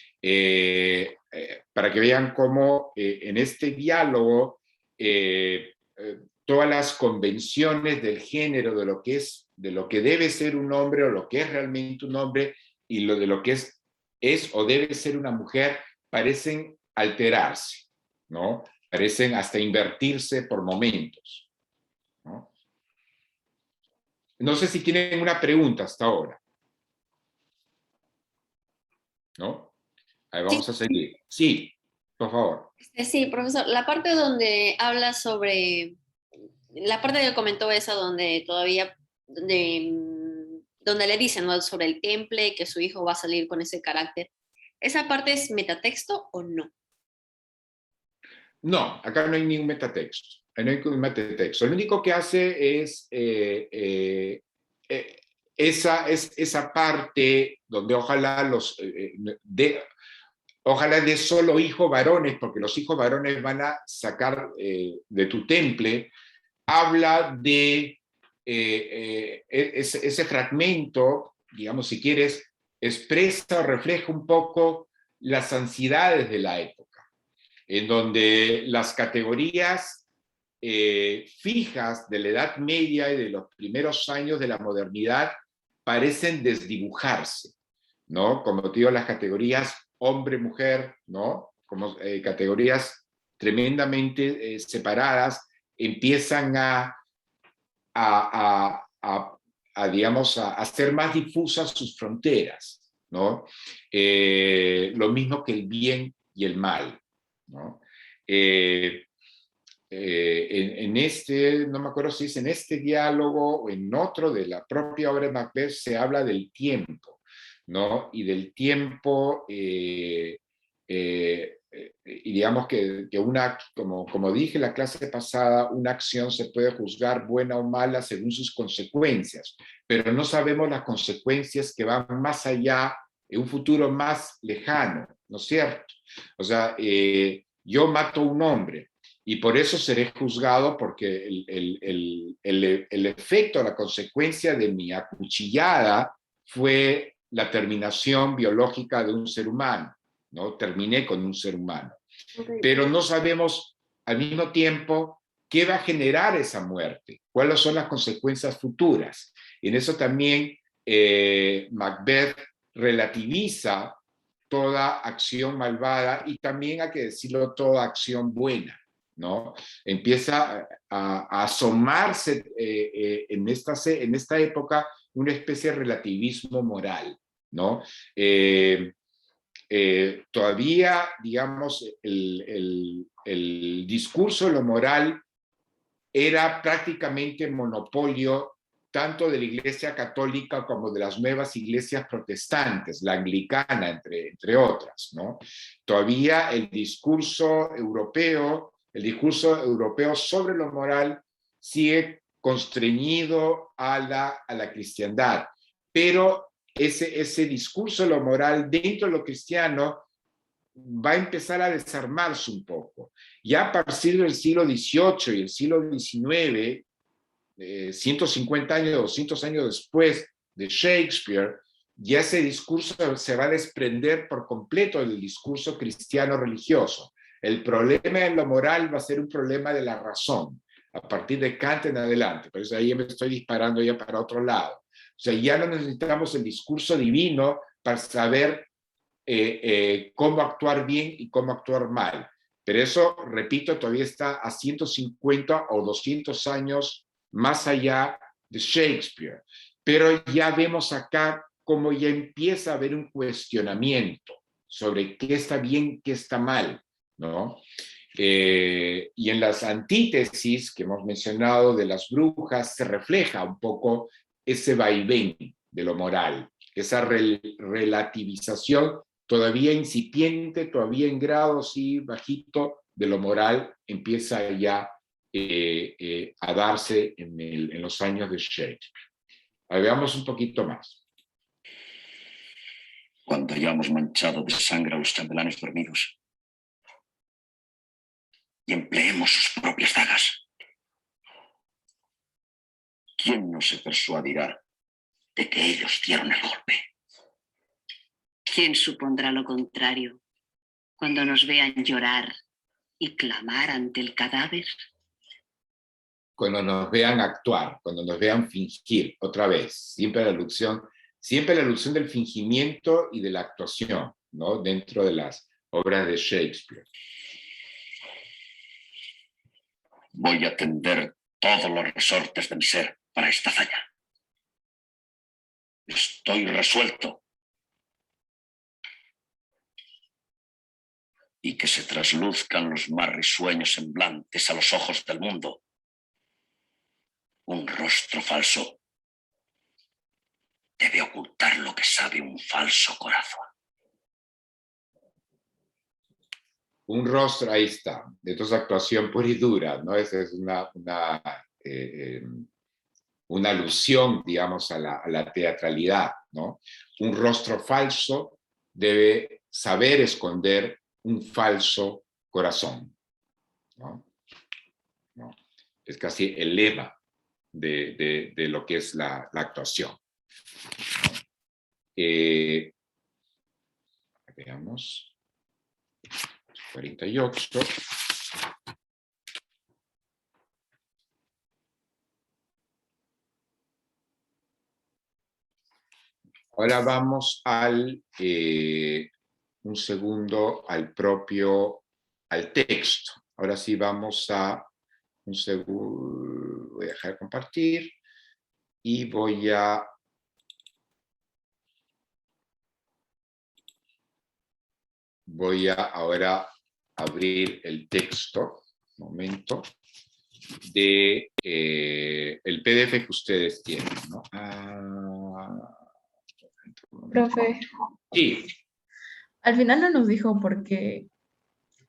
Para que vean cómo en este diálogo todas las convenciones del género, de lo que debe ser un hombre o lo que es realmente un hombre, y de lo que es o debe ser una mujer, parecen alterarse, ¿no? Parecen hasta invertirse por momentos, ¿no? No sé si tienen una pregunta hasta ahora, ¿no? Ahí vamos a seguir. Sí, por favor. Sí, profesor, la parte donde habla sobre, la parte que comentó esa donde todavía, donde le dicen, ¿no?, sobre el temple, que su hijo va a salir con ese carácter, ¿esa parte es metatexto o no? No, acá no hay ningún metatexto. No hay ningún metatexto. Lo único que hace es esa parte donde ojalá ojalá de solo hijos varones, porque los hijos varones van a sacar de tu temple, habla de ese fragmento, digamos, si quieres, expresa o refleja un poco las ansiedades de la época, en donde las categorías fijas de la Edad Media y de los primeros años de la modernidad parecen desdibujarse, ¿no? Como te digo, las categorías hombre-mujer, ¿no? Como categorías tremendamente separadas, empiezan digamos, a hacer más difusas sus fronteras, ¿no? Lo mismo que el bien y el mal, ¿no? En este, no me acuerdo si es en este diálogo o en otro de la propia obra de Macbeth, se habla del tiempo, ¿no? Y del tiempo, y digamos que como dije en la clase pasada, una acción se puede juzgar buena o mala según sus consecuencias, pero no sabemos las consecuencias que van más allá, en un futuro más lejano, ¿no es cierto? O sea, yo mato a un hombre, y por eso seré juzgado porque el efecto, la consecuencia de mi acuchillada fue la terminación biológica de un ser humano, ¿no? Terminé con un ser humano. Ok. Pero no sabemos al mismo tiempo qué va a generar esa muerte, cuáles son las consecuencias futuras. Y en eso también Macbeth relativiza toda acción malvada y también, hay que decirlo, toda acción buena, ¿no? Empieza a asomarse en esta época una especie de relativismo moral, ¿no? Todavía, digamos, el discurso de lo moral era prácticamente monopolio tanto de la Iglesia Católica como de las nuevas iglesias protestantes, la anglicana, entre otras, ¿no? Todavía el discurso europeo sobre lo moral sigue constreñido a la cristiandad, pero ese discurso de lo moral dentro de lo cristiano va a empezar a desarmarse un poco. Ya a partir del siglo XVIII y el siglo XIX, 150 años, 200 años después de Shakespeare, ya ese discurso se va a desprender por completo del discurso cristiano religioso. El problema en lo moral va a ser un problema de la razón, a partir de Kant en adelante. Por eso ahí me estoy disparando ya para otro lado. O sea, ya no necesitamos el discurso divino para saber cómo actuar bien y cómo actuar mal. Pero eso, repito, todavía está a 150 o 200 años más allá de Shakespeare. Pero ya vemos acá cómo ya empieza a haber un cuestionamiento sobre qué está bien, qué está mal, ¿no? Y en las antítesis que hemos mencionado de las brujas se refleja un poco ese vaivén de lo moral, esa relativización todavía incipiente, todavía en grado sí bajito de lo moral, empieza ya a darse en los años de Shakespeare. Veamos un poquito más. Cuando hayamos manchado de sangre a los chambelanes dormidos y empleemos sus propias dagas, ¿quién no se persuadirá de que ellos dieron el golpe? ¿Quién supondrá lo contrario cuando nos vean llorar y clamar ante el cadáver? Cuando nos vean actuar, cuando nos vean fingir, otra vez, siempre la alusión del fingimiento y de la actuación, ¿no? Dentro de las obras de Shakespeare. Voy a tender todos los resortes de mi ser para esta hazaña. Estoy resuelto. Y que se trasluzcan los más risueños semblantes a los ojos del mundo. Un rostro falso debe ocultar lo que sabe un falso corazón. Un rostro, ahí está. Entonces, actuación pura y dura, ¿no? Esa es una alusión, digamos, a la teatralidad, ¿no? Un rostro falso debe saber esconder un falso corazón, ¿no? ¿No? Es casi el lema de lo que es la actuación. Veamos. 48. Ahora vamos un segundo, al texto. Ahora sí vamos un segundo, voy a dejar de compartir y voy a ahora abrir el texto, un momento, de el PDF que ustedes tienen, ¿no? Profe, Sí, al final no nos dijo por qué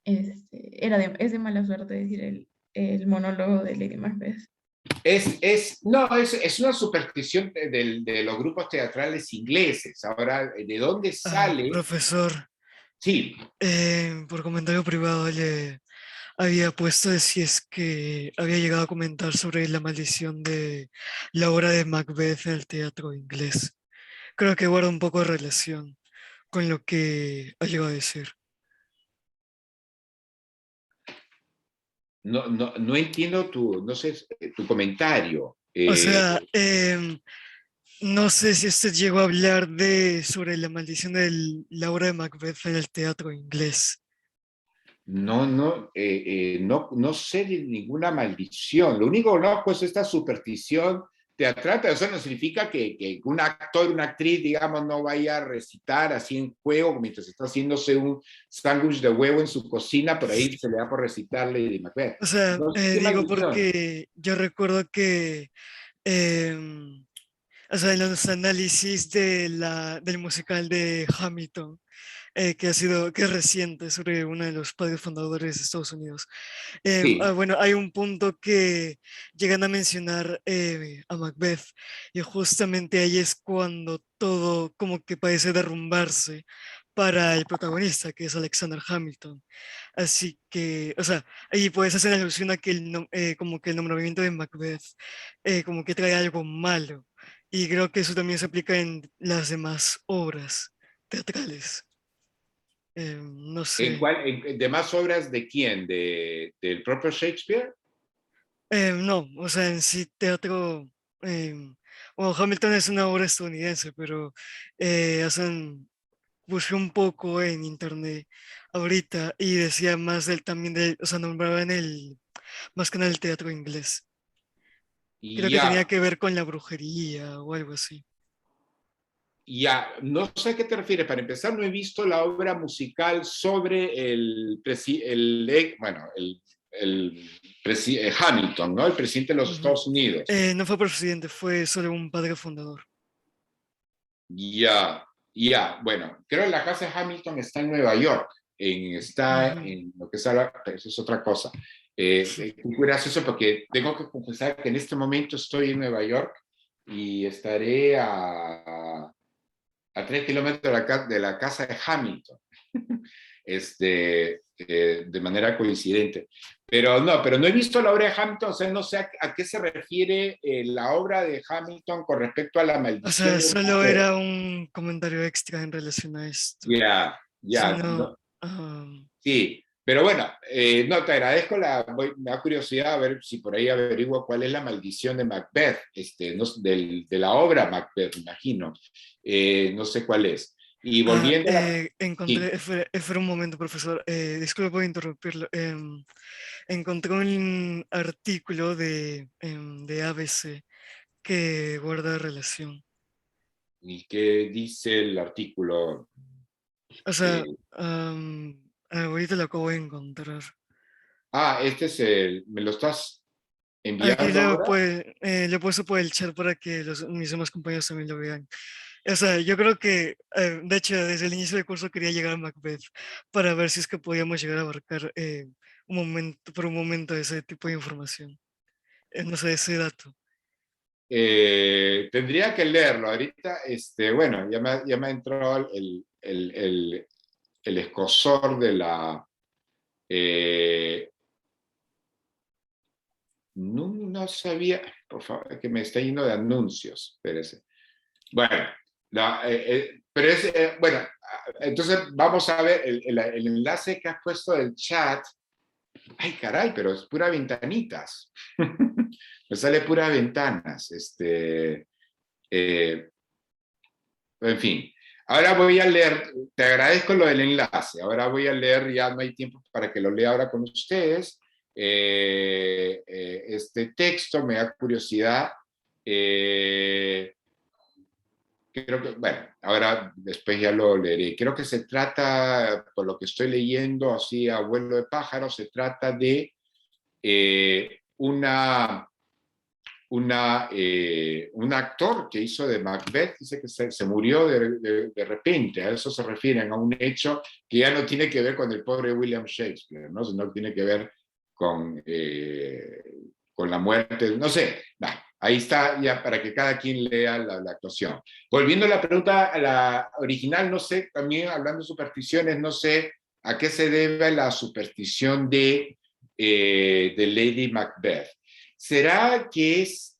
es de mala suerte decir el monólogo de Lady Macbeth. es una superstición de los grupos teatrales ingleses. Ahora, ¿de dónde sale? Profesor, Sí, por comentario privado le había puesto de si es que había llegado a comentar sobre la maldición de la obra de Macbeth en el teatro inglés. Creo que guarda un poco de relación con lo que ha llegado a decir. no entiendo no sé, tu comentario. O sea, no sé si usted llegó a hablar sobre la maldición de la obra de Macbeth en el teatro inglés. No sé de ninguna maldición. Lo único que conozco es esta superstición teatral, pero eso no significa que un actor, una actriz, digamos, no vaya a recitar así en juego mientras está haciéndose un sándwich de huevo en su cocina, por ahí se le da por recitar Lady Macbeth. O sea, No sé qué digo maldición. porque yo recuerdo que em, o sea, en los análisis del musical de Hamilton, que es reciente, sobre uno de los padres fundadores de Estados Unidos. Sí, Bueno, hay un punto que llegan a mencionar a Macbeth, y justamente ahí es cuando todo como que parece derrumbarse para el protagonista, que es Alexander Hamilton. Así que, o sea, ahí puedes hacer alusión a que como que el nombramiento de Macbeth como que trae algo malo. Y creo que eso también se aplica en las demás obras teatrales. No sé. ¿De más obras de quién? ¿Del propio Shakespeare? No, o sea, en sí teatro, bueno, Hamilton es una obra estadounidense, pero busqué un poco en internet ahorita y decía más también o sea, nombraban más que nada el teatro inglés. Creo que tenía Ya, que ver con la brujería o algo así. ya, no sé a qué te refieres. Para empezar, no he visto la obra musical sobre Hamilton, ¿no? El presidente de los Ujú. Estados Unidos. No fue presidente, fue solo un padre fundador. Ya, ya, bueno, creo que la casa de Hamilton está en Nueva York, está Ujú. en lo que es pero eso es otra cosa. Muy gracioso porque tengo que confesar que en este momento estoy en Nueva York y estaré a 3 kilómetros de la casa de Hamilton, de manera coincidente. Pero no he visto la obra de Hamilton, o sea, no sé a qué se refiere la obra de Hamilton con respecto a la O maldición sea, de solo Macbeth. era un comentario extra en relación a esto. Ya, ya, Sino, no, sí, pero bueno, no, te agradezco, me da curiosidad a ver si por ahí averiguo cuál es la maldición de Macbeth, no, de la obra Macbeth, imagino. No sé cuál es. Y volviendo a la... encontré, Sí, espera un momento, profesor, disculpe por interrumpirlo. Encontré un artículo de ABC que guarda relación. ¿y qué dice el artículo? O sea, Eh, ahorita lo acabo de encontrar. este es me lo estás Aquí enviando ahora. le he puesto por el chat para que mis demás compañeros también lo vean. O sea, yo creo que, de hecho, desde el inicio del curso quería llegar a Macbeth para ver si es que podíamos llegar a abarcar por un momento ese tipo de información. No sé, ese dato. Tendría que leerlo ahorita, bueno, ya me entró el escozor de la... no sabía, por favor, que me está yendo de anuncios, espérese. Bueno, pero bueno, entonces vamos a ver el enlace que has puesto del chat. Ay, caray, pero es pura ventanitas. Me sale pura ventanas. Eh, En fin, ahora voy a leer, te agradezco lo del enlace, ahora voy a leer, ya no hay tiempo para que lo lea ahora con ustedes, este texto, me da curiosidad, creo que, bueno, ahora después ya lo leeré. Creo que se trata, por lo que estoy leyendo, así a vuelo de pájaro, se trata de un actor que hizo de Macbeth, dice que se murió de repente. A eso se refieren, a un hecho que ya no tiene que ver con el pobre William Shakespeare, ¿no? Sino tiene que ver con la muerte, no sé. Ahí está ya para que cada quien lea la actuación. Volviendo a la pregunta, a la original, no sé, también hablando de supersticiones, no sé a qué se debe la superstición de Lady Macbeth. ¿Será que es...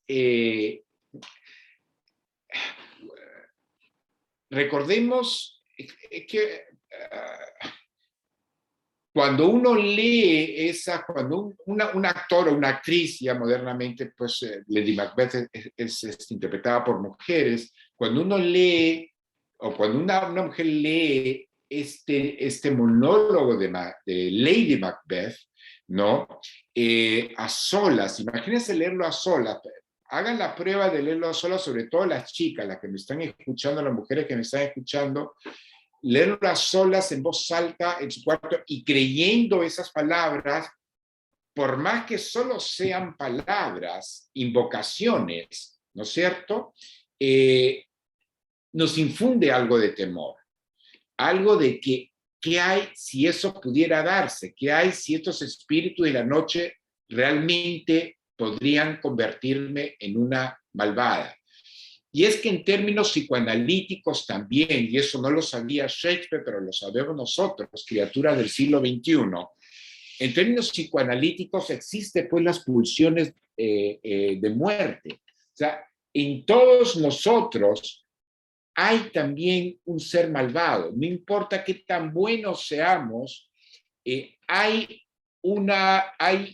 recordemos que cuando uno lee esa, cuando un actor o una actriz, ya modernamente, pues Lady Macbeth es interpretada por mujeres, cuando uno lee, o cuando una mujer lee este monólogo de Lady Macbeth, ¿no? A solas, imagínense leerlo a solas, hagan la prueba de leerlo a solas, sobre todo las chicas, las que me están escuchando, las mujeres que me están escuchando, leerlo a solas en voz alta en su cuarto y creyendo esas palabras, por más que solo sean palabras, invocaciones, ¿no es cierto? Nos infunde algo de temor, algo de que, ¿qué hay si eso pudiera darse? ¿Qué hay si estos espíritus de la noche realmente podrían convertirme en una malvada? Y es que en términos psicoanalíticos también, y eso no lo sabía Shakespeare, pero lo sabemos nosotros, criaturas del siglo XXI, en términos psicoanalíticos existen pues las pulsiones de muerte. O sea, en todos nosotros hay también un ser malvado. No importa qué tan buenos seamos, hay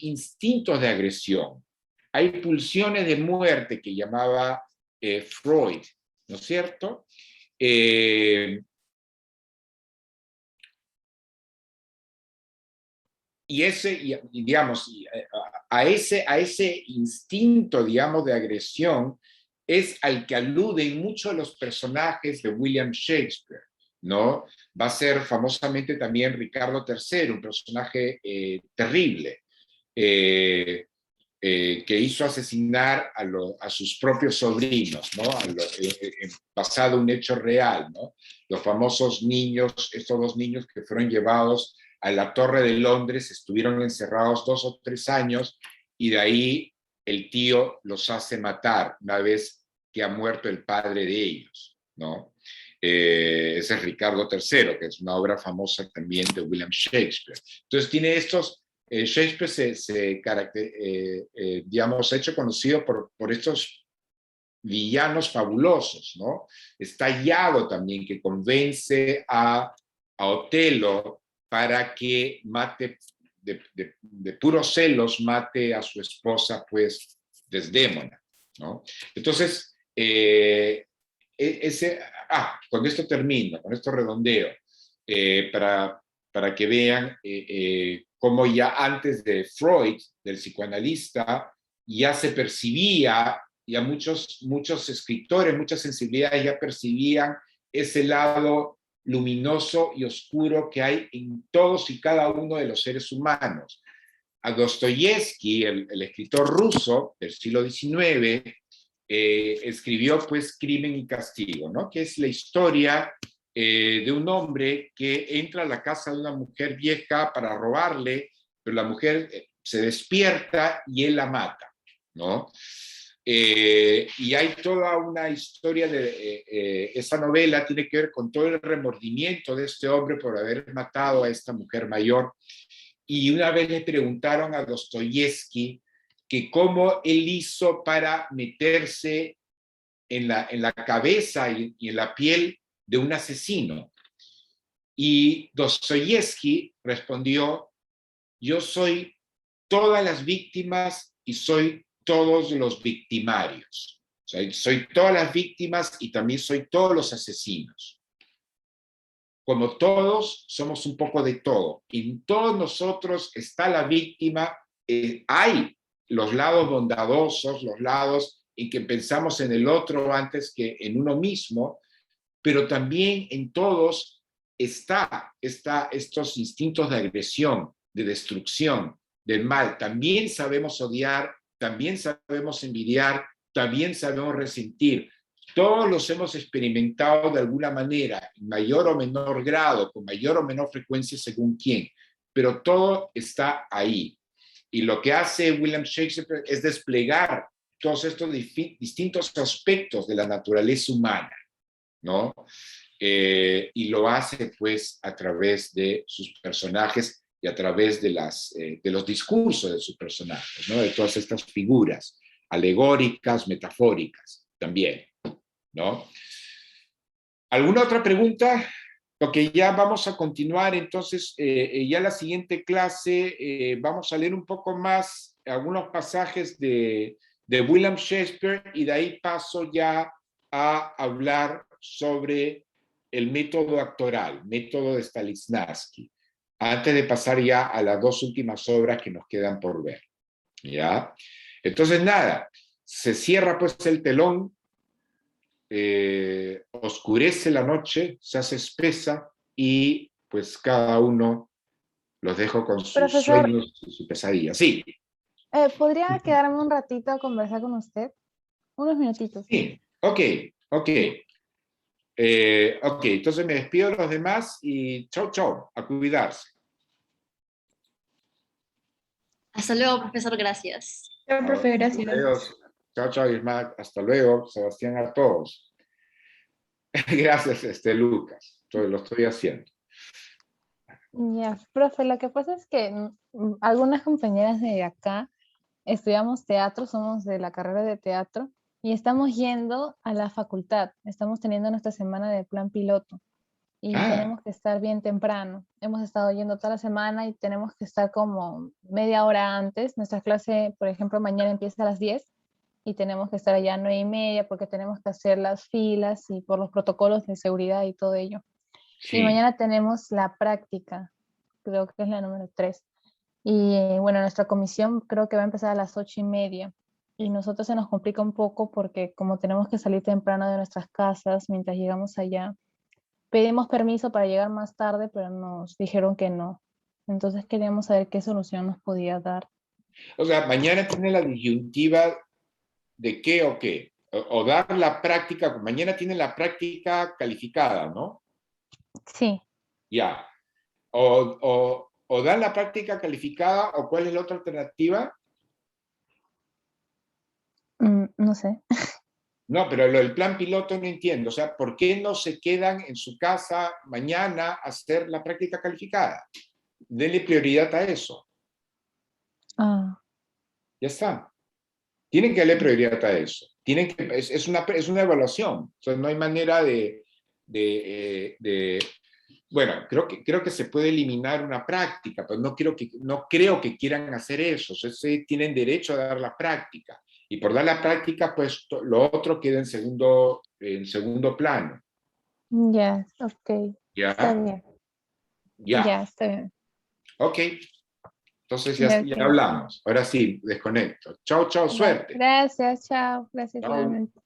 instintos de agresión, hay pulsiones de muerte que llamaba Freud, ¿no es cierto? Digamos, a ese instinto, digamos, de agresión es al que aluden muchos de los personajes de William Shakespeare, ¿no? Va a ser famosamente también Ricardo III, un personaje terrible, que hizo asesinar a sus propios sobrinos, ¿no? Basado en un hecho real, ¿no? Los famosos niños, estos dos niños que fueron llevados a la Torre de Londres, estuvieron encerrados 2 o 3 años y de ahí el tío los hace matar una vez que ha muerto el padre de ellos, ¿no? Ese es Ricardo III, que es una obra famosa también de William Shakespeare. Entonces tiene estos... Shakespeare digamos, ha hecho conocido por estos villanos fabulosos, ¿no? Está Iago también, que convence a Otelo para que mate, de puros celos, mate a su esposa, pues, Desdémona, ¿no? Entonces, con esto termino, con esto redondeo, para que vean cómo ya antes de Freud, del psicoanalista, ya se percibía, ya muchos escritores, muchas sensibilidades ya percibían ese lado luminoso y oscuro que hay en todos y cada uno de los seres humanos. A Dostoyevsky, el escritor ruso del siglo XIX, escribió pues Crimen y Castigo, ¿no? Que es la historia de un hombre que entra a la casa de una mujer vieja para robarle, pero la mujer se despierta y él la mata, ¿no? Y hay toda una historia de esa novela, tiene que ver con todo el remordimiento de este hombre por haber matado a esta mujer mayor. Y una vez le preguntaron a Dostoyevsky que cómo él hizo para meterse en la cabeza y en la piel de un asesino. Y Dostoyevsky respondió: yo soy todas las víctimas y soy todos los victimarios. Soy todas las víctimas y también soy todos los asesinos. Como todos, somos un poco de todo. En todos nosotros está la víctima. Hay los lados bondadosos, los lados en que pensamos en el otro antes que en uno mismo, pero también en todos está estos instintos de agresión, de destrucción, del mal. También sabemos odiar, también sabemos envidiar, también sabemos resentir. Todos los hemos experimentado de alguna manera, en mayor o menor grado, con mayor o menor frecuencia según quién, pero todo está ahí. Y lo que hace William Shakespeare es desplegar todos estos distintos aspectos de la naturaleza humana, ¿no? Y lo hace pues a través de sus personajes y a través de los discursos de sus personajes, ¿no? De todas estas figuras alegóricas, metafóricas también, ¿no? ¿Alguna otra pregunta? Porque ya vamos a continuar, entonces, ya la siguiente clase vamos a leer un poco más algunos pasajes de William Shakespeare y de ahí paso ya a hablar sobre el método actoral, método de Stanislavski, antes de pasar ya a las dos últimas obras que nos quedan por ver, ¿ya? Entonces, nada, se cierra pues el telón, oscurece la noche, se hace espesa y pues cada uno los dejo con sus Profesor, sueños y su pesadilla. Sí. ¿Podría quedarme un ratito a conversar con usted? Unos minutitos. Sí, ok. Ok, entonces me despido de los demás y chau, chau, a cuidarse. Hasta luego, profesor, gracias. Chao, profe, gracias. Adiós. Chao, chao, Ismael. Hasta luego, Sebastián, a todos. Gracias, Lucas. Lo estoy haciendo. Ya, profe, lo que pasa es que algunas compañeras de acá estudiamos teatro, somos de la carrera de teatro y estamos yendo a la facultad. Estamos teniendo nuestra semana de plan piloto y tenemos que estar bien temprano. Hemos estado yendo toda la semana y tenemos que estar como media hora antes. Nuestra clase, por ejemplo, mañana empieza a las 10 y tenemos que estar allá a 9:30 porque tenemos que hacer las filas y por los protocolos de seguridad y todo ello. Sí. Y mañana tenemos la práctica, creo que es la número 3. Y bueno, nuestra comisión creo que va a empezar a las 8:30. Y nosotros se nos complica un poco porque como tenemos que salir temprano de nuestras casas mientras llegamos allá, pedimos permiso para llegar más tarde, pero nos dijeron que no. Entonces queríamos saber qué solución nos podía dar. O sea, mañana tiene la disyuntiva de qué o qué. O dar la práctica, mañana tiene la práctica calificada, ¿no? Sí. Ya. O dar la práctica calificada, o ¿cuál es la otra alternativa? No sé. No, pero lo del plan piloto no entiendo. O sea, ¿por qué no se quedan en su casa mañana a hacer la práctica calificada? Denle prioridad a eso. Ah. Ya está. Tienen que darle prioridad a eso. Es una evaluación. O sea, no hay manera bueno, creo que se puede eliminar una práctica, pero no creo que quieran hacer eso. O sea, tienen derecho a dar la práctica. Y por dar la práctica, pues lo otro queda en segundo plano. Ya, ok. ¿Ya? Está bien. Ya. Ya, está bien. Ok. Entonces ya hablamos. Ahora sí, desconecto. Chao, chao, suerte. Gracias, chao. Gracias Chao. igualmente.